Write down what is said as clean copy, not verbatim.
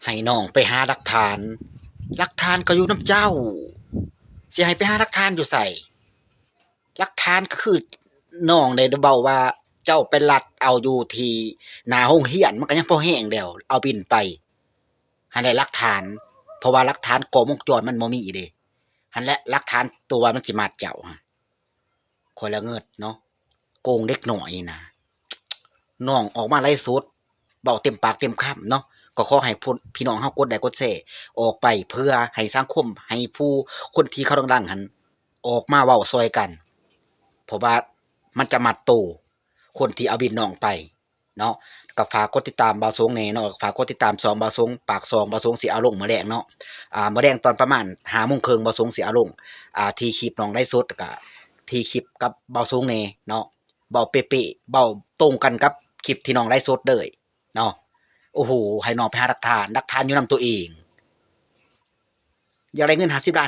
ให้น้องไปหาหลักฐาน หลักฐานก็อยู่นำเจ้าสิให้ไปหาหลักฐานอยู่ไสหลักฐานก็คือน้องได้เว้าว่าเจ้าไปลัดเอาอยู่ที่หน้าโรงเรียนมันก็ยังพอแรงแล้วเอาบิลไปหั้นแหละหลักฐานเพราะว่าหลักฐานกล้องวงจรมันบ่มีเดะหั้นแหละหลักฐานตัวมันสิมัดเจ้าข้อยละเงิดเนาะโกงเด็กน้อยน่ะน้องออกมาไลฟ์สดเว้าเต็มปากเต็มคำเนาะก็ขอให้พี่น้องเฮากดไลค์กดแชร์ออกไปเพื่อให้สังคมให้ผู้คนที่เขาดังๆหั้นออกมาเว้าช่วยกันเพราะว่ามันจะมัดโตคนที่เอาบิลน้องไปเนาะก็ฝากกดติดตามบ่าวสงแหน่เนาะฝากกดติดตาม2บ่าวสงปาก2บ่าวสงสิเอาลงมื้อแลงเนาะมื้อแลงตอนประมาณ 5:30 นบ่าวสงสิเอาลงที่คลิปน้องไลฟ์สดก็ที่คลิปกับบ่าวสงแหน่เนาะเว้าเป๊ะๆเว้าตรงกันกับคลิปที่น้องไลฟ์สดเลยเนาะโอ้โฮให้น้องไปหาหลักฐานอยู่นำตัวเองอยากได้เงิน50 ล้าน